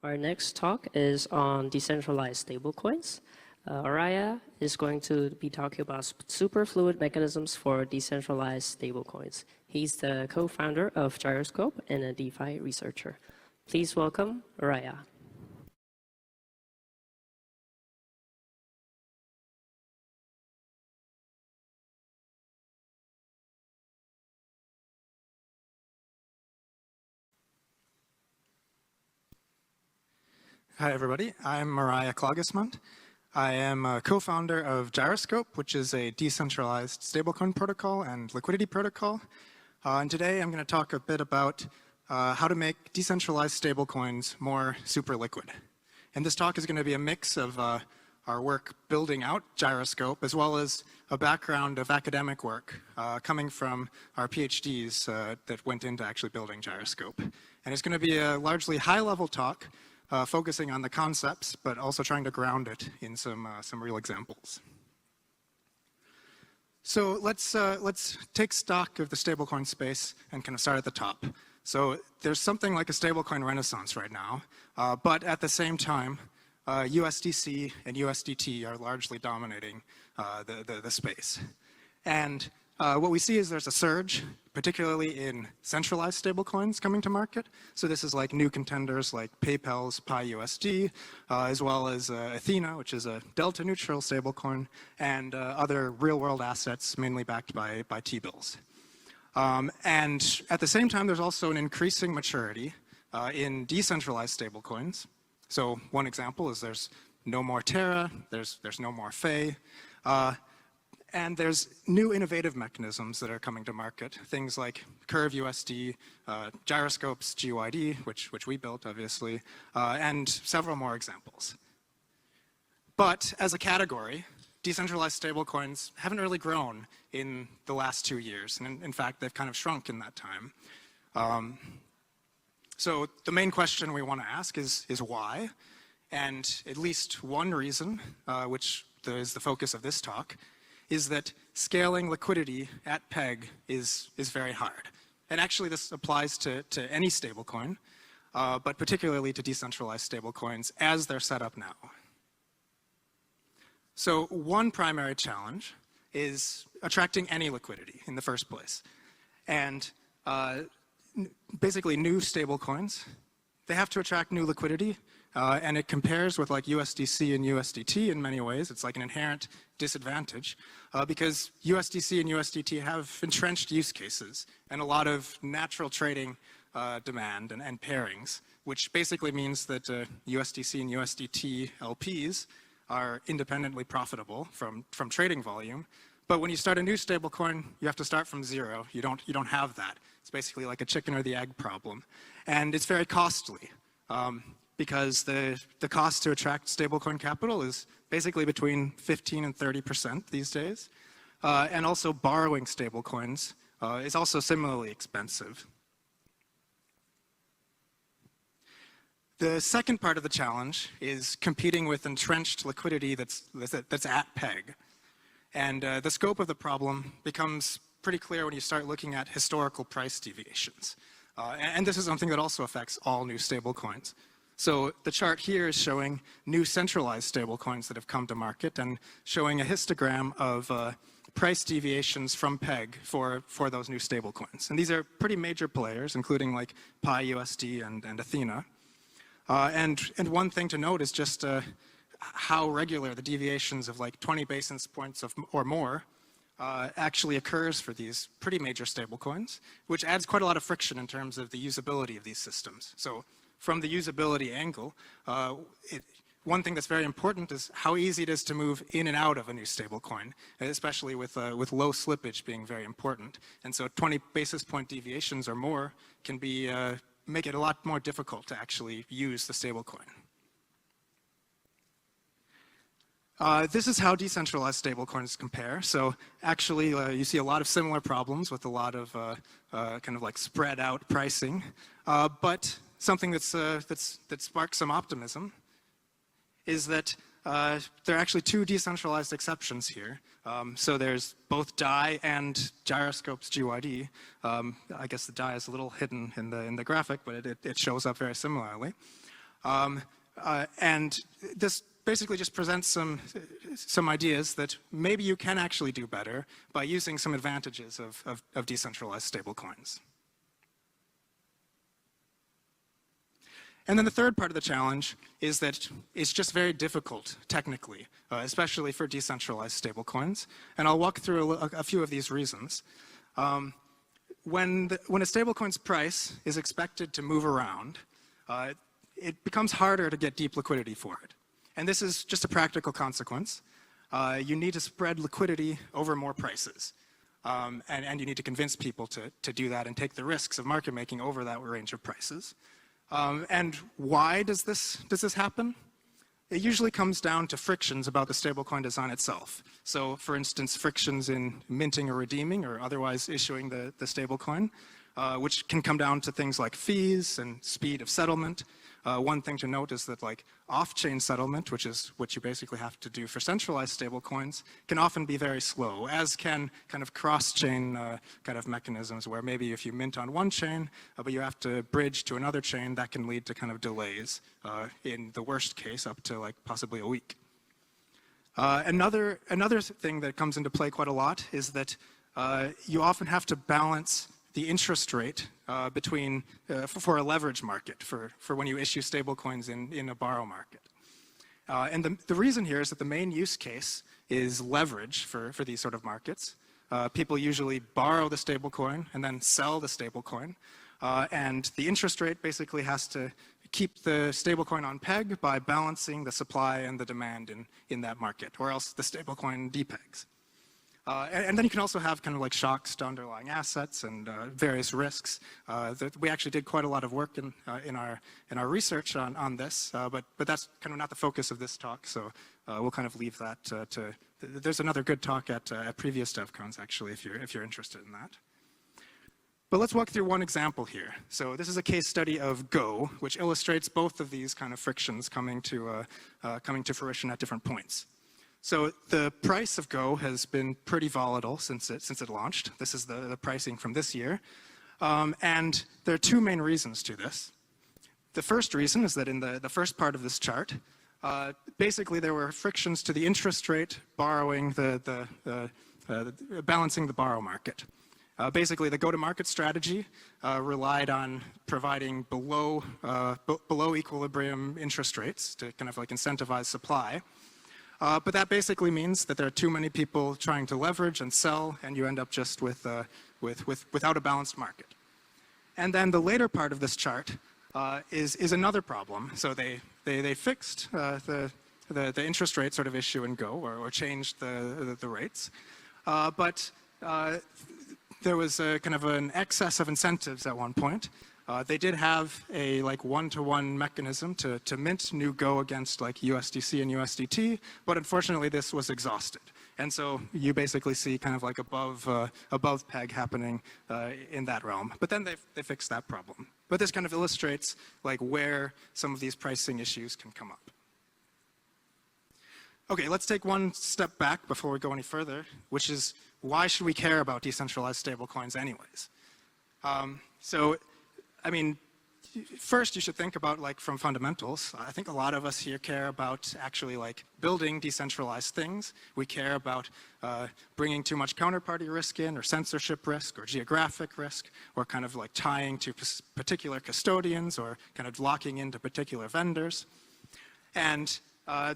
Our next talk is on decentralized stablecoins. Ariah is going to be talking about superfluid mechanisms for decentralized stablecoins. He's the co-founder of Gyroscope and a DeFi researcher. Please welcome Ariah. Hi, everybody. I'm Ariah Klages-Mundt. I am a co-founder of Gyroscope, which is a decentralized stablecoin protocol and liquidity protocol. And today I'm going to talk a bit about how to make decentralized stablecoins more super liquid. And this talk is going to be a mix of our work building out Gyroscope, as well as a background of academic work coming from our PhDs that went into actually building Gyroscope. And it's going to be a largely high-level talk, focusing on the concepts, but also trying to ground it in some real examples. So let's take stock of the stablecoin space and kind of start at the top. So there's something like a stablecoin renaissance right now, but at the same time, USDC and USDT are largely dominating the space. And what we see is there's a surge, particularly in centralized stablecoins coming to market. So this is like new contenders like PayPal's PiUSD, as well as Athena, which is a delta-neutral stablecoin, and other real-world assets, mainly backed by T-bills. And at the same time, there's also an increasing maturity in decentralized stablecoins. So one example is there's no more Terra, there's no more Fei. And there's new innovative mechanisms that are coming to market, things like Curve USD, Gyroscope's GUID, which we built, obviously, and several more examples. But as a category, decentralized stablecoins haven't really grown in the last 2 years. And in fact, they've kind of shrunk in that time. So the main question we want to ask is why? And at least one reason, which is the focus of this talk, is that scaling liquidity at peg is very hard. And actually this applies to any stablecoin, but particularly to decentralized stablecoins as they're set up now. So one primary challenge is attracting any liquidity in the first place. And basically new stablecoins, they have to attract new liquidity, and it compares with like USDC and USDT in many ways. It's like an inherent disadvantage because USDC and USDT have entrenched use cases and a lot of natural trading demand and pairings, which basically means that USDC and USDT LPs are independently profitable from trading volume. But when you start a new stablecoin, you have to start from zero. You don't have that. It's basically like a chicken or the egg problem. And it's very costly. Because the cost to attract stablecoin capital is basically between 15 and 30% these days. And also borrowing stablecoins is also similarly expensive. The second part of the challenge is competing with entrenched liquidity that's at peg. And the scope of the problem becomes pretty clear when you start looking at historical price deviations. And this is something that also affects all new stablecoins. So the chart here is showing new centralized stablecoins that have come to market and showing a histogram of price deviations from peg for those new stablecoins. And these are pretty major players, including like PiUSD and Athena. And one thing to note is just how regular the deviations of like 20 basis points or more actually occurs for these pretty major stablecoins, which adds quite a lot of friction in terms of the usability of these systems. So from the usability angle, one thing that's very important is how easy it is to move in and out of a new stablecoin, especially with low slippage being very important. And so 20 basis point deviations or more can be make it a lot more difficult to actually use the stablecoin. This is how decentralized stablecoins compare. So actually, you see a lot of similar problems with a lot of kind of like spread out pricing, but something that sparks some optimism is that there are actually two decentralized exceptions here. So there's both DAI and Gyroscope's GUID. I guess the DAI is a little hidden in the graphic, but it shows up very similarly. And this basically just presents some ideas that maybe you can actually do better by using some advantages of decentralized stablecoins. And then the third part of the challenge is that it's just very difficult technically, especially for decentralized stablecoins. And I'll walk through a few of these reasons. When a stablecoin's price is expected to move around, it becomes harder to get deep liquidity for it. And this is just a practical consequence. You need to spread liquidity over more prices. And you need to convince people to do that and take the risks of market making over that range of prices. And why does this happen? It usually comes down to frictions about the stablecoin design itself. So, for instance, frictions in minting or redeeming or otherwise issuing the stablecoin, which can come down to things like fees and speed of settlement. One thing to note is that like off-chain settlement, which is what you basically have to do for centralized stablecoins, can often be very slow, as can kind of cross-chain kind of mechanisms where maybe if you mint on one chain, but you have to bridge to another chain, that can lead to kind of delays, in the worst case up to like possibly a week. Another thing that comes into play quite a lot is that you often have to balance the interest rate for a leverage market, for when you issue stablecoins in a borrow market. And the reason here is that the main use case is leverage for these sort of markets. People usually borrow the stablecoin and then sell the stablecoin. And the interest rate basically has to keep the stablecoin on peg by balancing the supply and the demand in that market, or else the stablecoin depegs. And then you can also have kind of like shocks to underlying assets and various risks. We actually did quite a lot of work in our research on this, but that's kind of not the focus of this talk. So we'll kind of leave that to. There's another good talk at previous Devcons actually, if you're interested in that. But let's walk through one example here. So this is a case study of Go, which illustrates both of these kind of frictions coming to fruition at different points. So the price of Go has been pretty volatile since it launched. This is the pricing from this year. And there are two main reasons to this. The first reason is that in the first part of this chart, basically there were frictions to the interest rate borrowing balancing the borrow market. Basically, the go-to-market strategy relied on providing below equilibrium interest rates to kind of like incentivize supply. But that basically means that there are too many people trying to leverage and sell, and you end up just without a balanced market. And then the later part of this chart is another problem. So they fixed the interest rate sort of issue in Go, or changed the rates, but there was kind of an excess of incentives at one point. They did have a like one-to-one mechanism to mint new Go against like USDC and USDT, but unfortunately this was exhausted. And so you basically see kind of like above peg happening in that realm. But then they fixed that problem. But this kind of illustrates like where some of these pricing issues can come up. Okay, let's take one step back before we go any further, which is why should we care about decentralized stablecoins anyways? I mean, first you should think about like from fundamentals. I think a lot of us here care about actually like building decentralized things. We care about bringing too much counterparty risk in, or censorship risk, or geographic risk, or kind of like tying to particular custodians, or kind of locking into particular vendors. And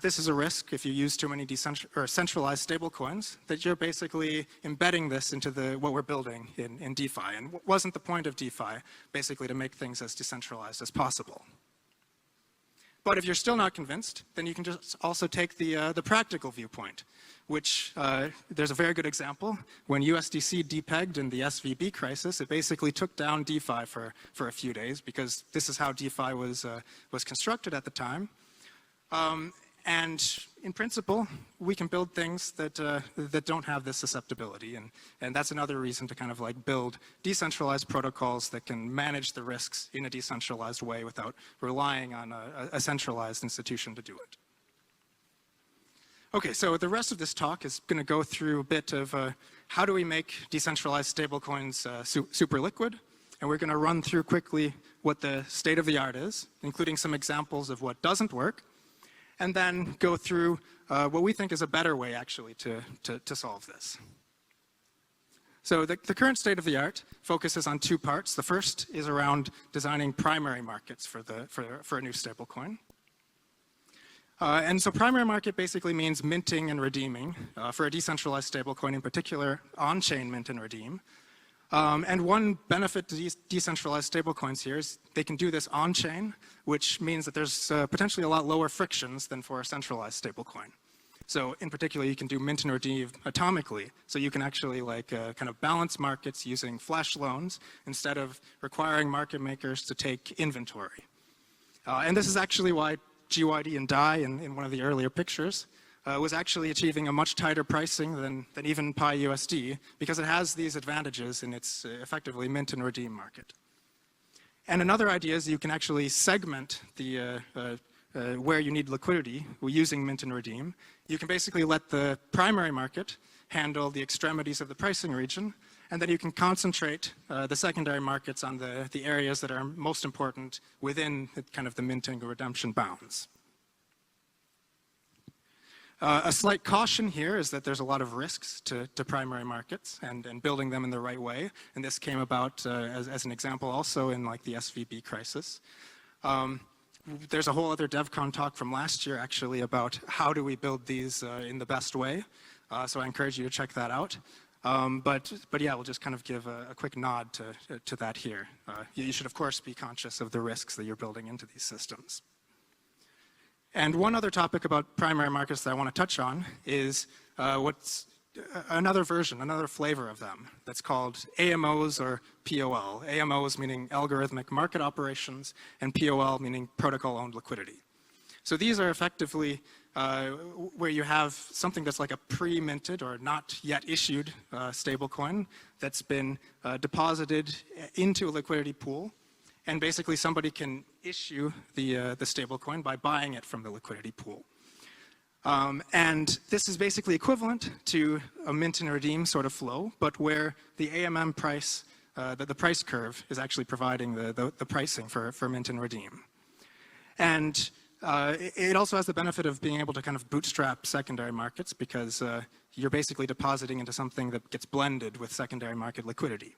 this is a risk if you use too many centralized stablecoins, that you're basically embedding this into what we're building in DeFi. And wasn't the point of DeFi basically to make things as decentralized as possible? But if you're still not convinced, then you can just also take the practical viewpoint, which there's a very good example. When USDC depegged in the SVB crisis, it basically took down DeFi for a few days, because this is how DeFi was constructed at the time. And in principle, we can build things that don't have this susceptibility, and that's another reason to kind of like build decentralized protocols that can manage the risks in a decentralized way without relying on a centralized institution to do it. Okay, so the rest of this talk is going to go through a bit of how do we make decentralized stablecoins super liquid, and we're going to run through quickly what the state of the art is, including some examples of what doesn't work, and then go through what we think is a better way, actually, to solve this. So the current state of the art focuses on two parts. The first is around designing primary markets for a new stablecoin. And so primary market basically means minting and redeeming for a decentralized stablecoin, in particular on-chain mint and redeem. And one benefit to these decentralized stablecoins here is they can do this on-chain, which means that there's potentially a lot lower frictions than for a centralized stablecoin. So in particular, you can do mint and redeem atomically. So you can actually kind of balance markets using flash loans instead of requiring market makers to take inventory. And this is actually why GYD and DAI in one of the earlier pictures was actually achieving a much tighter pricing than even PyUSD, because it has these advantages in its effectively mint and redeem market. And another idea is you can actually segment the where you need liquidity using mint and redeem. You can basically let the primary market handle the extremities of the pricing region, and then you can concentrate the secondary markets on the areas that are most important within kind of the minting or redemption bounds. A slight caution here is that there's a lot of risks to primary markets and building them in the right way. And this came about as an example also in like the SVB crisis. There's a whole other Devcon talk from last year actually about how do we build these in the best way. So I encourage you to check that out. But yeah, we'll just kind of give a quick nod to that here. You should of course be conscious of the risks that you're building into these systems. And one other topic about primary markets that I want to touch on is what's another version, another flavor of them that's called AMOs or POL. AMOs meaning algorithmic market operations, and POL meaning protocol-owned liquidity. So these are effectively where you have something that's like a pre-minted or not yet issued stablecoin that's been deposited into a liquidity pool. And basically somebody can issue the stablecoin by buying it from the liquidity pool. And this is basically equivalent to a mint and redeem sort of flow, but where the AMM price, the price curve is actually providing the pricing for mint and redeem. And it also has the benefit of being able to kind of bootstrap secondary markets because you're basically depositing into something that gets blended with secondary market liquidity.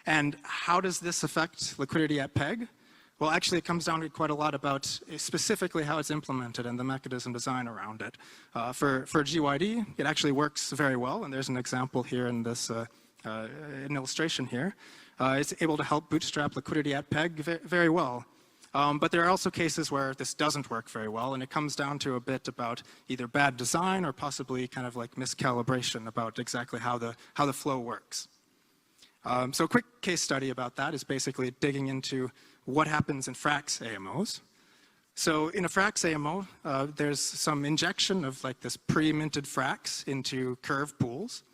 And how does this affect liquidity at PEG? Well, actually, it comes down to quite a lot about specifically how it's implemented and the mechanism design around it. For GYD, it actually works very well, and there's an example here in this an illustration here. It's able to help bootstrap liquidity at PEG very well. But there are also cases where this doesn't work very well, and it comes down to a bit about either bad design or possibly kind of like miscalibration about exactly how the flow works. So a quick case study about that is basically digging into what happens in Frax AMOs. So in a Frax AMO, there's some injection of like this pre-minted Frax into curve pools.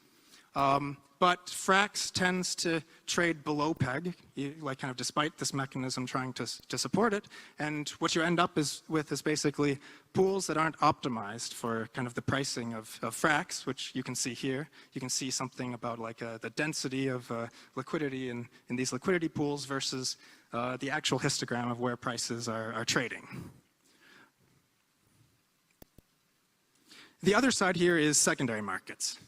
But Frax tends to trade below PEG, like kind of despite this mechanism trying to support it. And what you end up with is basically pools that aren't optimized for kind of the pricing of Frax, which you can see here. You can see something about like the density of liquidity in these liquidity pools versus the actual histogram of where prices are trading. The other side here is secondary markets.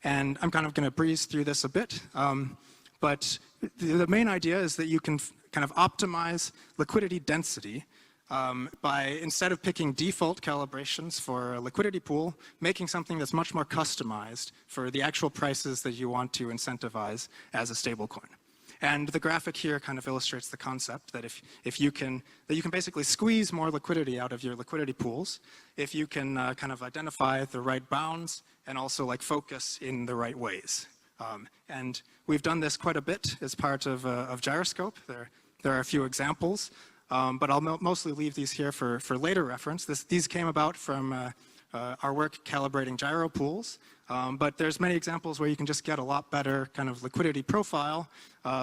And I'm kind of going to breeze through this a bit, but the main idea is that you can kind of optimize liquidity density by, instead of picking default calibrations for a liquidity pool, making something that's much more customized for the actual prices that you want to incentivize as a stablecoin. And the graphic here kind of illustrates the concept that if you can basically squeeze more liquidity out of your liquidity pools, if you can kind of identify the right bounds and also like focus in the right ways. And we've done this quite a bit as part of Gyroscope. There are a few examples, but I'll mostly leave these here for later reference. These came about from our work calibrating gyro pools. But there's many examples where you can just get a lot better kind of liquidity profile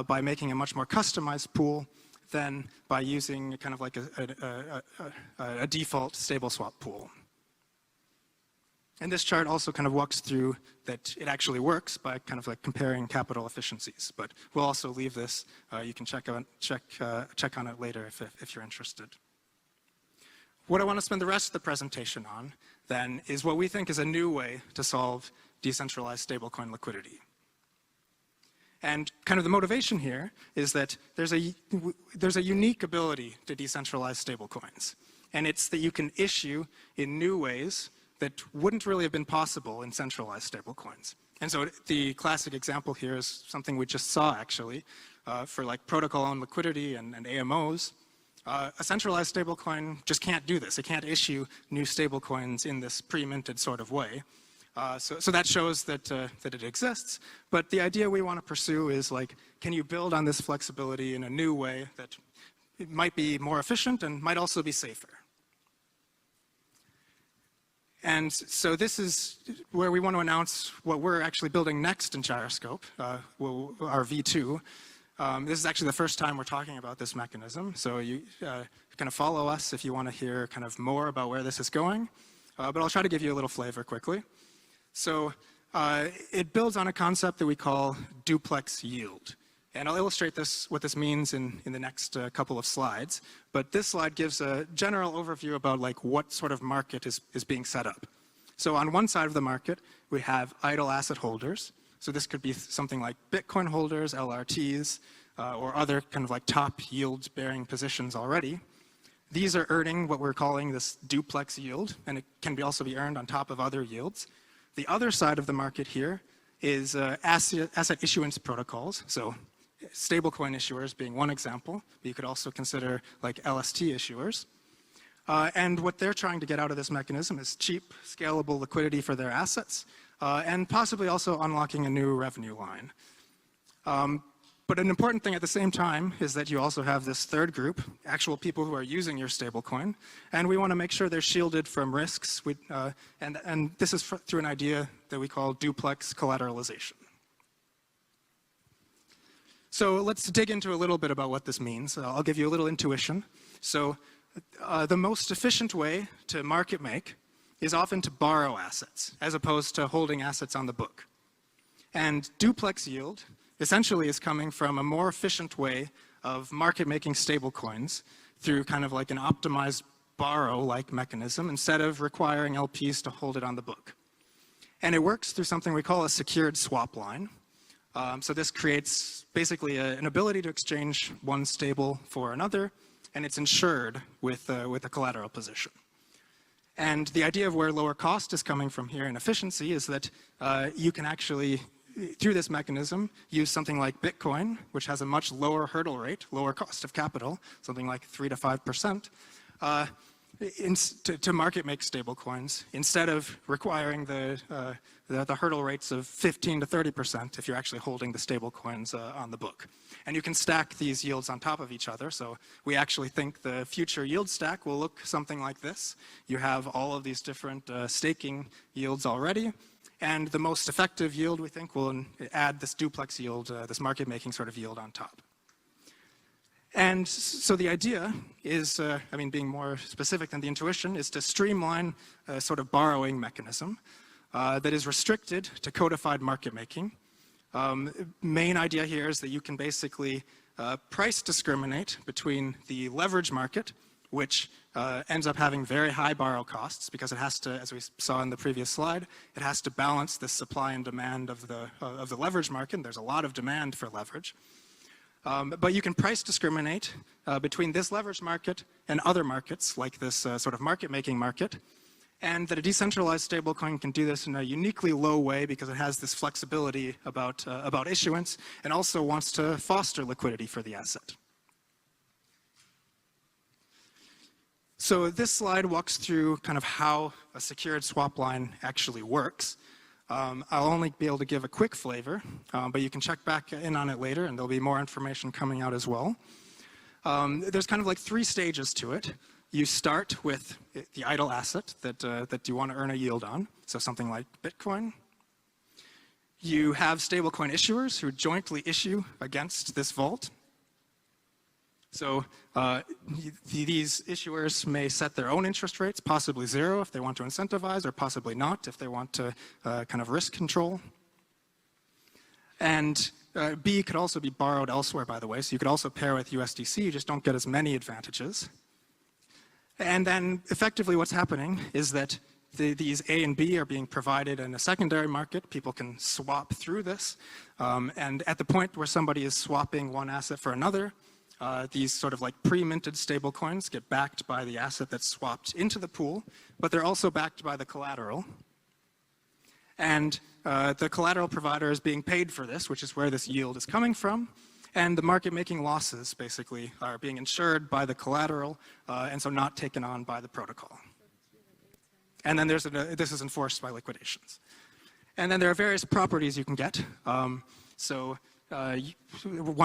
by making a much more customized pool than by using kind of like a default stable swap pool. And this chart also kind of walks through that it actually works by kind of like comparing capital efficiencies. But we'll also leave this. You can check on it later if you're interested. What I want to spend the rest of the presentation on, then, is what we think is a new way to solve decentralized stablecoin liquidity. And kind of the motivation here is that there's a unique ability to decentralize stablecoins. And it's that you can issue in new ways that wouldn't really have been possible in centralized stablecoins. And so the classic example here is something we just saw, actually, for like protocol-owned liquidity and AMOs. A centralized stablecoin just can't do this. It can't issue new stablecoins in this pre-minted sort of way. So that shows that it exists. But the idea we want to pursue is, like, can you build on this flexibility in a new way that it might be more efficient and might also be safer? And so this is where we want to announce what we're actually building next in Gyroscope, our V2. This is actually the first time we're talking about this mechanism. So you kind of follow us if you want to hear kind of more about where this is going. But I'll try to give you a little flavor quickly. So it builds on a concept that we call duplex yield. And I'll illustrate what this means in the next couple of slides. But this slide gives a general overview about like what sort of market is being set up. So on one side of the market, we have idle asset holders. So this could be something like Bitcoin holders, LRTs, or other kind of like top yield-bearing positions already. These are earning what we're calling this duplex yield, and it can also be earned on top of other yields. The other side of the market here is asset issuance protocols. So stablecoin issuers being one example, but you could also consider like LST issuers. And what they're trying to get out of this mechanism is cheap, scalable liquidity for their assets, and possibly also unlocking a new revenue line. But an important thing at the same time is that you also have this third group, actual people who are using your stablecoin, and we want to make sure they're shielded from risks. And this is through an idea that we call duplex collateralization. So let's dig into a little bit about what this means. I'll give you a little intuition. So the most efficient way to market make is often to borrow assets, as opposed to holding assets on the book. And duplex yield essentially is coming from a more efficient way of market making stablecoins through kind of like an optimized borrow-like mechanism instead of requiring LPs to hold it on the book. And it works through something we call a secured swap line. So this creates basically an ability to exchange one stable for another, and it's insured with a collateral position. And the idea of where lower cost is coming from here in efficiency is that you can actually, through this mechanism, use something like Bitcoin, which has a much lower hurdle rate, lower cost of capital, something like 3 to 5%, to market make stablecoins instead of requiring the hurdle rates of 15 to 30% if you're actually holding the stablecoins on the book. And you can stack these yields on top of each other. So we actually think the future yield stack will look something like this. You have all of these different staking yields already. And the most effective yield, we think, will add this duplex yield, this market making sort of yield on top. And so the idea is, being more specific than the intuition, is to streamline a sort of borrowing mechanism that is restricted to codified market making. Main idea here is that you can basically price discriminate between the leverage market, which ends up having very high borrow costs because it has to, as we saw in the previous slide, it has to balance the supply and demand of the leverage market. And there's a lot of demand for leverage. But you can price discriminate between this leverage market and other markets, like this sort of market-making market, and that a decentralized stablecoin can do this in a uniquely low way because it has this flexibility about issuance and also wants to foster liquidity for the asset. So this slide walks through kind of how a secured swap line actually works. I'll only be able to give a quick flavor, but you can check back in on it later, and there'll be more information coming out as well. There's kind of like 3 stages to it. You start with the idle asset that you want to earn a yield on, so something like Bitcoin. You have stablecoin issuers who jointly issue against this vault. So these issuers may set their own interest rates, possibly zero if they want to incentivize, or possibly not if they want to kind of risk control. And B could also be borrowed elsewhere, by the way, so you could also pair with USDC, you just don't get as many advantages. And then effectively what's happening is that these A and B are being provided in a secondary market. People can swap through this. And at the point where somebody is swapping one asset for another, these sort of like pre-minted stablecoins get backed by the asset that's swapped into the pool, but they're also backed by the collateral. And the collateral provider is being paid for this, which is where this yield is coming from. And the market-making losses, basically, are being insured by the collateral, and so not taken on by the protocol. And then this is enforced by liquidations. And then there are various properties you can get. One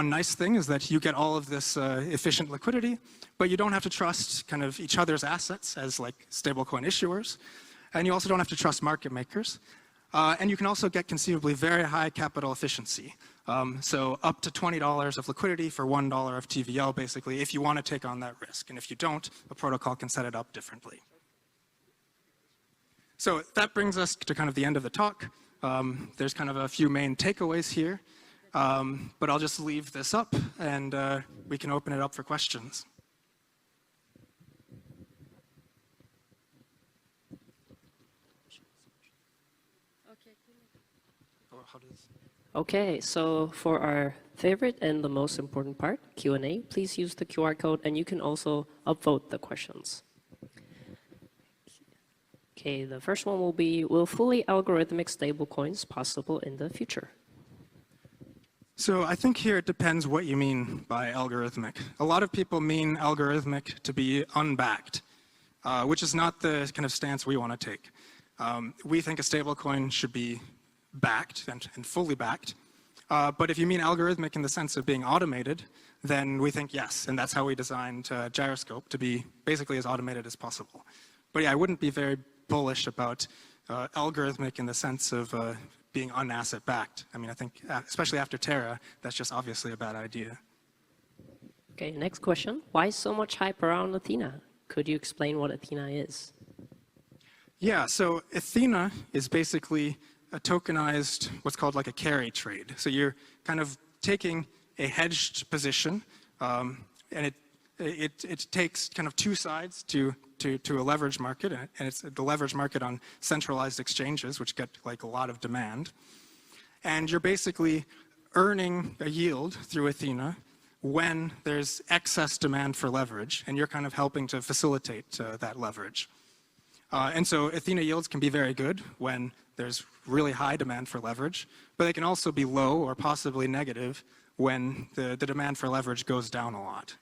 nice thing is that you get all of this efficient liquidity, but you don't have to trust kind of each other's assets as like stablecoin issuers. And you also don't have to trust market makers. And you can also get conceivably very high capital efficiency. So up to $20 of liquidity for $1 of TVL, basically, if you want to take on that risk. And if you don't, a protocol can set it up differently. So that brings us to kind of the end of the talk. There's kind of a few main takeaways here. But I'll just leave this up, and we can open it up for questions. Okay, so for our favorite and the most important part, Q&A, please use the QR code, and you can also upvote the questions. Okay, the first one will be, will fully algorithmic stablecoins possible in the future? So I think here it depends what you mean by algorithmic. A lot of people mean algorithmic to be unbacked, which is not the kind of stance we want to take. We think a stablecoin should be backed and fully backed. But if you mean algorithmic in the sense of being automated, then we think yes. And that's how we designed Gyroscope, to be basically as automated as possible. But yeah, I wouldn't be very bullish about algorithmic in the sense of being unasset backed. I mean, I think, especially after Terra, that's just obviously a bad idea. Okay, next question. Why so much hype around Athena? Could you explain what Athena is? Yeah, so Athena is basically a tokenized, what's called like a carry trade. So you're kind of taking a hedged position, and it takes kind of two sides to a leverage market, and it's the leverage market on centralized exchanges, which get like a lot of demand. And you're basically earning a yield through Athena when there's excess demand for leverage, and you're kind of helping to facilitate that leverage. And so Athena yields can be very good when there's really high demand for leverage, but they can also be low or possibly negative when the demand for leverage goes down a lot.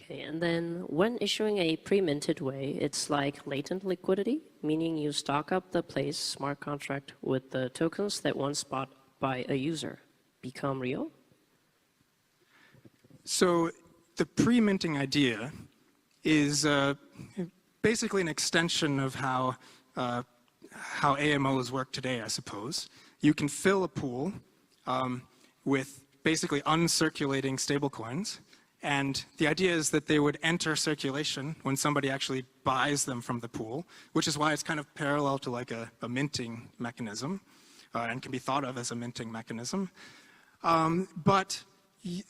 Okay, and then when issuing a pre-minted way, it's like latent liquidity, meaning you stock up the place smart contract with the tokens that once bought by a user become real? So the pre-minting idea is basically an extension of how AMOs work today, I suppose. You can fill a pool with basically uncirculating stablecoins, and the idea is that they would enter circulation when somebody actually buys them from the pool, which is why it's kind of parallel to like a minting mechanism, and can be thought of as a minting mechanism. But you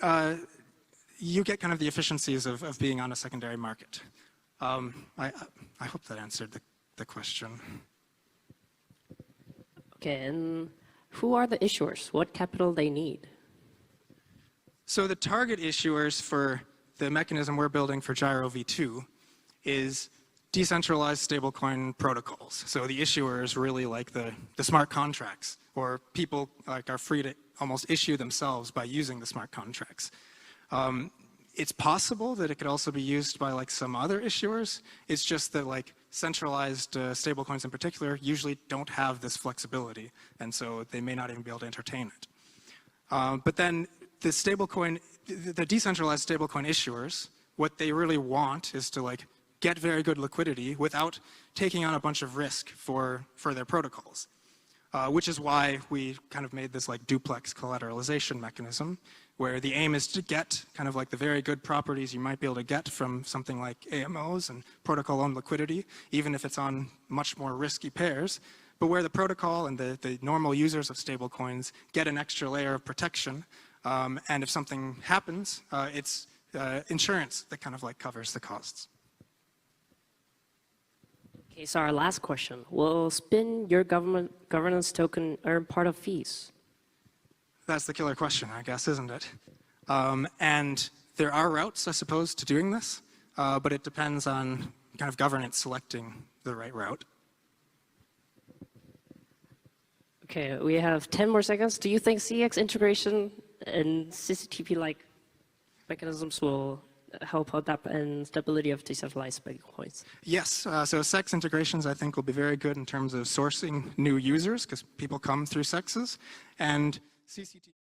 get kind of the efficiencies of being on a secondary market. I hope that answered the question. Okay, and who are the issuers? What capital they need? So the target issuers for the mechanism we're building for Gyro v2 is decentralized stablecoin protocols. So the issuer is really like the smart contracts, or people like are free to almost issue themselves by using the smart contracts. It's possible that it could also be used by like some other issuers. It's just that like centralized stablecoins in particular usually don't have this flexibility, and so they may not even be able to entertain it. But then the decentralized stablecoin issuers, what they really want is to like get very good liquidity without taking on a bunch of risk for their protocols. Which is why we kind of made this like duplex collateralization mechanism, where the aim is to get kind of like the very good properties you might be able to get from something like AMOs and protocol-owned liquidity, even if it's on much more risky pairs, but where the protocol and the normal users of stablecoins get an extra layer of protection. And if something happens, it's insurance that kind of like covers the costs. Okay, so our last question. Will Spin, your governance token, earn part of fees? That's the killer question, I guess, isn't it? And there are routes, I suppose, to doing this, but it depends on kind of governance selecting the right route. Okay, we have 10 more seconds. Do you think CX integration and CCTP-like mechanisms will help adapt and stability of decentralized stablecoins? Yes, so SEX integrations I think will be very good in terms of sourcing new users because people come through SEXs, and CCTP